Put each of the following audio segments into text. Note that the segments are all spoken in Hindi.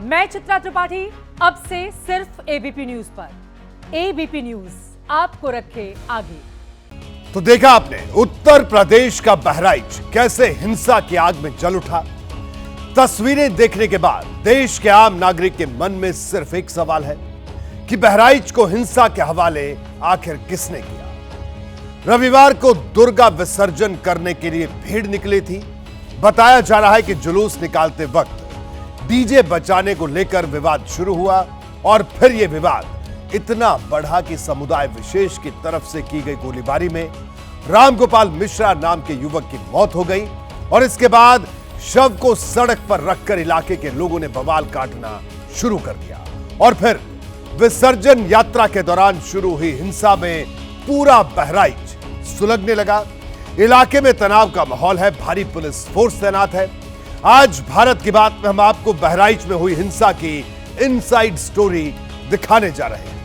मैं चित्रा त्रिपाठी, अब से सिर्फ एबीपी न्यूज पर। एबीपी न्यूज आपको रखे आगे। तो देखा आपने उत्तर प्रदेश का बहराइच कैसे हिंसा की आग में जल उठा। तस्वीरें देखने के बाद देश के आम नागरिक के मन में सिर्फ एक सवाल है कि बहराइच को हिंसा के हवाले आखिर किसने किया। रविवार को दुर्गा विसर्जन करने के लिए भीड़ निकली थी। बताया जा रहा है कि जुलूस निकालते वक्त डीजे बजाने को लेकर विवाद शुरू हुआ और फिर यह विवाद इतना बढ़ा कि समुदाय विशेष की तरफ से की गई गोलीबारी में रामगोपाल मिश्रा नाम के युवक की मौत हो गई और इसके बाद शव को सड़क पर रखकर इलाके के लोगों ने बवाल काटना शुरू कर दिया और फिर विसर्जन यात्रा के दौरान शुरू हुई हिंसा में पूरा बहराइच सुलगने लगा। इलाके में तनाव का माहौल है, भारी पुलिस फोर्स तैनात है। आज भारत की बात में हम आपको बहराइच में हुई हिंसा की इनसाइड स्टोरी दिखाने जा रहे हैं।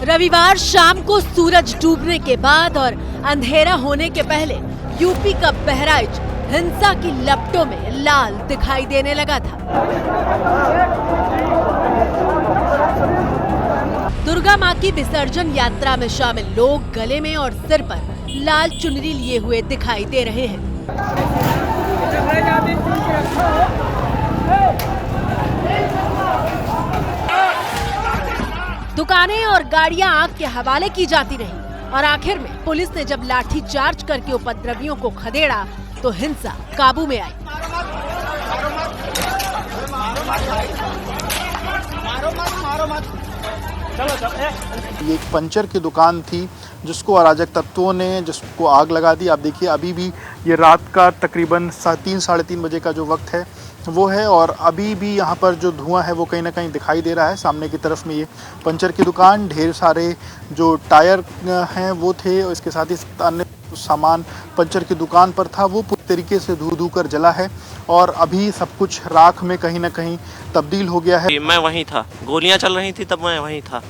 रविवार शाम को सूरज डूबने के बाद और अंधेरा होने के पहले यूपी का बहराइच हिंसा की लपटों में लाल दिखाई देने लगा था। दुर्गा मां की विसर्जन यात्रा में शामिल लोग गले में और सिर पर लाल चुनरी लिए हुए दिखाई दे रहे हैं। दुकानें और गाड़ियां आग के हवाले की जाती रही और आखिर में पुलिस ने जब लाठी चार्ज करके उपद्रवियों को खदेड़ा तो हिंसा काबू में आई। ये एक पंचर की दुकान थी जिसको अराजक तत्वों ने जिसको आग लगा दी। आप देखिए अभी भी ये रात का तकरीबन 3 साढ़े 3 बजे का जो वक्त है वो है और अभी भी यहाँ पर जो धुआं है वो कहीं ना कहीं दिखाई दे रहा है। सामने की तरफ में ये पंचर की दुकान, ढेर सारे जो टायर हैं वो थे और इसके साथ ही अन्य सामान पंचर की दुकान पर था वो पूरी तरीके से धू कर जला है और अभी सब कुछ राख में कहीं ना कहीं तब्दील हो गया है। मैं वहीं था, गोलियां चल रही थी तब मैं वहीं था।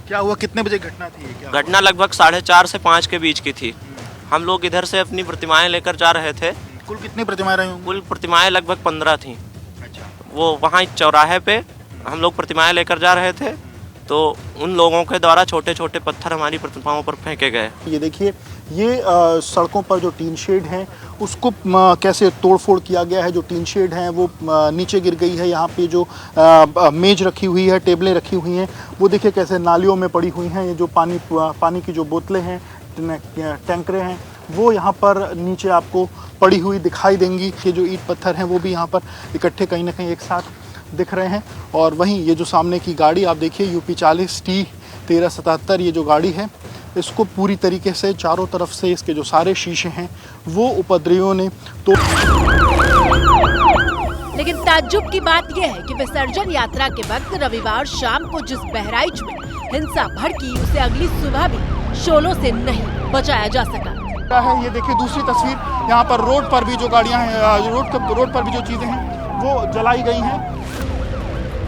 क्या हुआ, कितने बजे घटना थी? घटना लगभग 4:30 से 5 के बीच की थी। हम लोग इधर से अपनी प्रतिमाएं लेकर जा रहे थे। कुल कितनी प्रतिमाएं रही होंगी? कुल प्रतिमाएं लगभग 15 थी। अच्छा। वो वहाँ चौराहे पे हम लोग प्रतिमाएं लेकर जा रहे थे तो उन लोगों के द्वारा छोटे छोटे पत्थर हमारी प्रतिमाओं पर फेंके गए। ये देखिए ये सड़कों पर जो टीन शेड हैं उसको कैसे तोड़फोड़ किया गया है। जो टीन शेड हैं वो नीचे गिर गई है। यहाँ पे जो मेज रखी हुई है, टेबलें रखी हुई हैं वो देखिए कैसे नालियों में पड़ी हुई हैं। ये जो पानी की जो बोतलें हैं, टैंकरें हैं वो यहाँ पर नीचे आपको पड़ी हुई दिखाई देंगी। ये जो ईंट पत्थर हैं वो भी यहाँ पर इकट्ठे कहीं ना कहीं एक साथ दिख रहे हैं। और वहीं ये जो सामने की गाड़ी आप देखिए यूपी 40 T 1377 ये जो गाड़ी है इसको पूरी तरीके से चारों तरफ से इसके जो सारे शीशे हैं वो उपद्रवियों ने तो। लेकिन ताज्जुब की बात यह है कि विसर्जन यात्रा के वक्त रविवार शाम को जिस बहराइच में हिंसा भड़की उसे अगली सुबह भी शोलों से नहीं बचाया जा सका है। ये देखिए दूसरी तस्वीर, यहाँ पर रोड पर भी जो गाड़ियाँ हैं, रोड पर भी जो चीजें हैं वो जलाई गई हैं।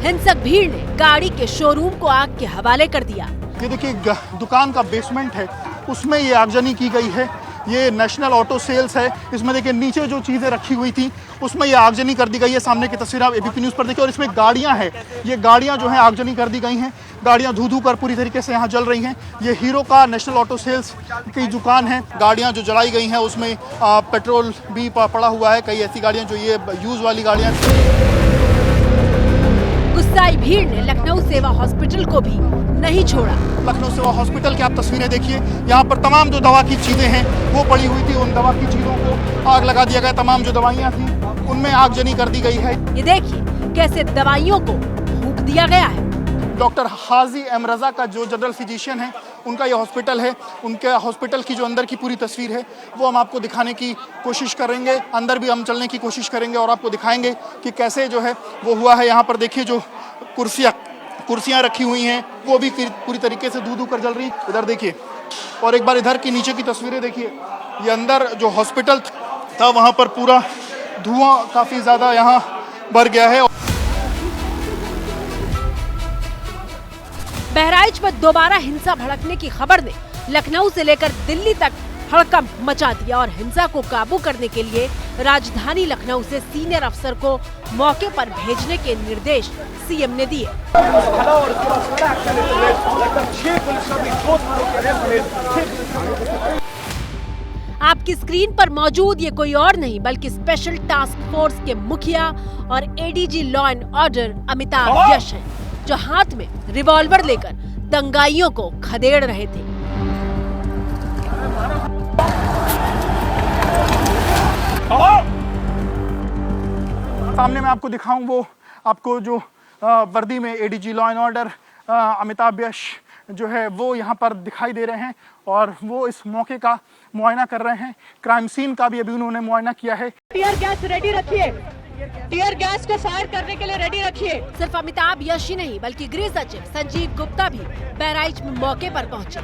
हिंसक भीड़ ने गाड़ी के शोरूम को आग के हवाले कर दिया। ये देखिए दुकान का बेसमेंट है उसमें ये आगजनी की गई है। ये नेशनल ऑटो सेल्स है। इसमें देखिए नीचे जो चीज़ें रखी हुई थी उसमें ये आगजनी कर दी गई है। सामने की तस्वीर आप एबीपी न्यूज़ पर देखिए और इसमें गाड़ियां हैं। ये गाड़ियां जो हैं आगजनी कर दी गई हैं। गाड़ियां धू कर पूरी तरीके से यहाँ जल रही हैं। ये हीरो का नेशनल ऑटो सेल्स की दुकान है। गाड़ियाँ जो जलाई गई हैं उसमें पेट्रोल भी पड़ा हुआ है। कई ऐसी गाड़ियाँ जो ये यूज़ वाली गाड़ियाँ। गुस्साई भीड़ ने लखनऊ सेवा हॉस्पिटल को भी नहीं छोड़ा। लखनऊ सेवा हॉस्पिटल की आप तस्वीरें देखिए, यहाँ पर तमाम जो दवा की चीजें हैं वो पड़ी हुई थी। उन दवा की चीजों को आग लगा दिया गया। तमाम जो दवाइयाँ थी उनमें आगजनी कर दी गई है। ये देखिए कैसे दवाइयों को फूंक दिया गया है। डॉक्टर हाजी एम रजा का जो जनरल फिजिशियन है उनका ये हॉस्पिटल है। उनके हॉस्पिटल की जो अंदर की पूरी तस्वीर है वो हम आपको दिखाने की कोशिश करेंगे। अंदर भी हम चलने की कोशिश करेंगे और आपको दिखाएंगे कि कैसे जो है वो हुआ है। यहाँ पर देखिए जो कुर्सियाँ रखी हुई हैं वो भी पूरी तरीके से धू कर जल रही। इधर देखिए और एक बार इधर की नीचे की तस्वीरें देखिए। ये अंदर जो हॉस्पिटल था वहाँ पर पूरा धुआं काफ़ी ज़्यादा यहाँ भर गया है। बहराइच में दोबारा हिंसा भड़कने की खबर ने लखनऊ से लेकर दिल्ली तक हड़कंप मचा दिया और हिंसा को काबू करने के लिए राजधानी लखनऊ से सीनियर अफसर को मौके पर भेजने के निर्देश सीएम ने दिए। आपकी स्क्रीन पर मौजूद ये कोई और नहीं बल्कि स्पेशल टास्क फोर्स के मुखिया और ADG law and order Amitabh Yash हैं, जो हाथ में रिवॉल्वर लेकर दंगाइयों को खदेड़ रहे थे। सामने मैं आपको दिखाऊं वो आपको जो वर्दी में ADG law and order Amitabh Yash जो है वो यहाँ पर दिखाई दे रहे हैं और वो इस मौके का मुआयना कर रहे हैं। क्राइम सीन का भी अभी उन्होंने मुआयना किया है। टीयर गैस रेडी रखिए, टीयर गैस को फायर करने के लिए रेडी रखिए। सिर्फ अमिताभ यश ही नहीं बल्कि गृह सचिव संजीव गुप्ता भी बहराइच में मौके पर पहुंचे।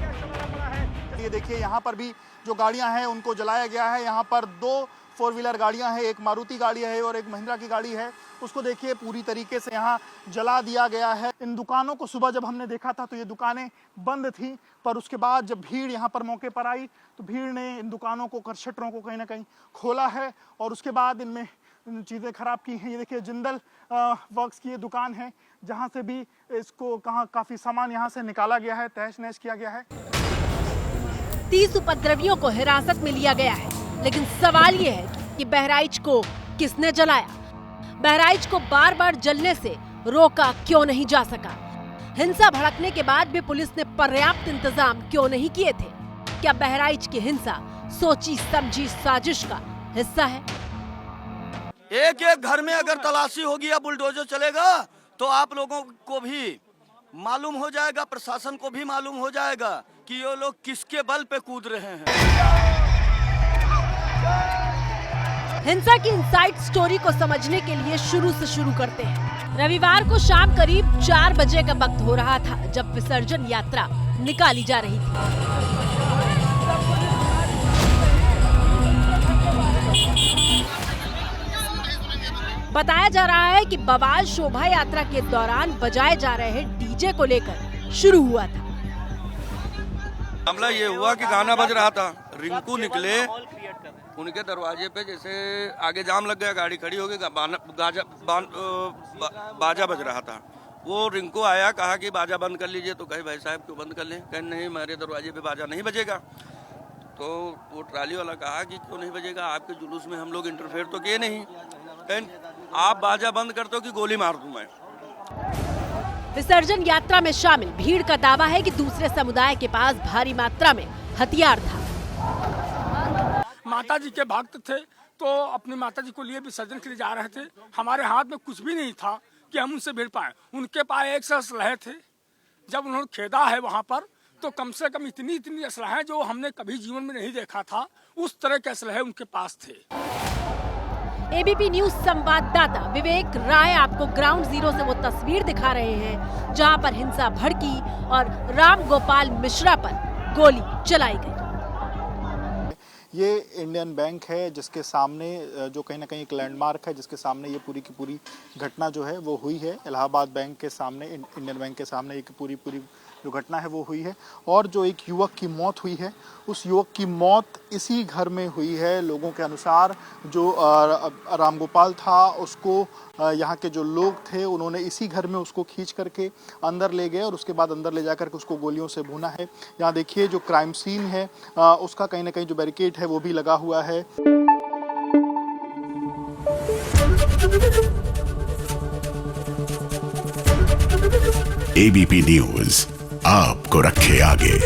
ये देखिए यहाँ पर भी जो गाड़ियां हैं उनको जलाया गया है। यहाँ पर 2 4 व्हीलर गाड़ियां हैं, एक मारुति गाड़ी है और एक महिंद्रा की गाड़ी है। उसको देखिए पूरी तरीके से यहाँ जला दिया गया है। इन दुकानों को सुबह जब हमने देखा था तो ये दुकानें बंद थी, पर उसके बाद जब भीड़ यहाँ पर मौके पर आई तो भीड़ ने इन दुकानों को शटरों को कहीं ना कहीं खोला है और उसके बाद इनमें चीज़ें खराब की हैं। ये देखिए जिंदल वर्क्स की ये दुकान है जहाँ से भी इसको काफ़ी सामान यहाँ से निकाला गया है, तहस नहस किया गया है। 30 उपद्रवियों को हिरासत में लिया गया है, लेकिन सवाल ये है कि बहराइच को किसने जलाया? बहराइच को बार बार जलने से रोका क्यों नहीं जा सका? हिंसा भड़कने के बाद भी पुलिस ने पर्याप्त इंतजाम क्यों नहीं किए थे? क्या बहराइच की हिंसा सोची समझी साजिश का हिस्सा है? एक एक घर में अगर तलाशी होगी या बुलडोजर चलेगा तो आप लोगों को भी मालूम हो जाएगा, प्रशासन को भी मालूम हो जाएगा कि ये लोग किसके बल पे कूद रहे हैं। हिंसा की इनसाइड स्टोरी को समझने के लिए शुरू से शुरू करते हैं। रविवार को शाम करीब 4 बजे का वक्त हो रहा था जब विसर्जन यात्रा निकाली जा रही थी। बताया जा रहा है कि बवाल शोभा यात्रा के दौरान बजाए जा रहे डीजे को लेकर शुरू हुआ था। मामला ये हुआ कि गाना बज रहा था, रिंकू निकले, उनके दरवाजे पे जैसे आगे जाम लग गया, गाड़ी खड़ी हो गई, बाजा बज रहा था। वो रिंकू आया, कहा कि बाजा बंद कर लीजिए, तो कहे भाई साहब क्यों बंद कर लें? कहे नहीं, मेरे दरवाजे पे बाजा नहीं बजेगा। तो वो ट्राली वाला कहा कि क्यों नहीं बजेगा, आपके जुलूस में हम लोग इंटरफेयर तो किए नहीं, आप बाजा बंद कर दो कि गोली मार दूं मैं। विसर्जन यात्रा में शामिल भीड़ का दावा है कि दूसरे समुदाय के पास भारी मात्रा में हथियार था। माता जी के भक्त थे तो अपनी माता जी को लिए विसर्जन के लिए जा रहे थे। हमारे हाथ में कुछ भी नहीं था कि हम उनसे भिड़ पाए। उनके पास एक से असलहे थे। जब उन्होंने खेदा है वहाँ पर तो कम से कम इतनी असलहे जो हमने कभी जीवन में नहीं देखा था, उस तरह के असलहे उनके पास थे। एबीपी न्यूज संवाददाता विवेक राय आपको ग्राउंड जीरो से वो तस्वीर दिखा रहे हैं जहां पर हिंसा भड़की और राम गोपाल मिश्रा पर गोली चलाई गई। ये इंडियन बैंक है जिसके सामने जो कहीं ना कहीं एक लैंडमार्क है, जिसके सामने ये पूरी की पूरी घटना जो है वो हुई है। इलाहाबाद बैंक के सामने, इंडियन बैंक के सामने एक पूरी जो घटना है वो हुई है। और जो एक युवक की मौत हुई है, उस युवक की मौत इसी घर में हुई है। लोगों के अनुसार जो रामगोपाल था उसको यहाँ के जो लोग थे उन्होंने इसी घर में उसको खींच करके अंदर ले गए और उसके बाद अंदर ले जाकर के उसको गोलियों से भूना है। यहाँ देखिए जो क्राइम सीन है उसका कहीं ना कहीं जो बैरिकेड है वो भी लगा हुआ है। एबीपी न्यूज आपको रखे आगे।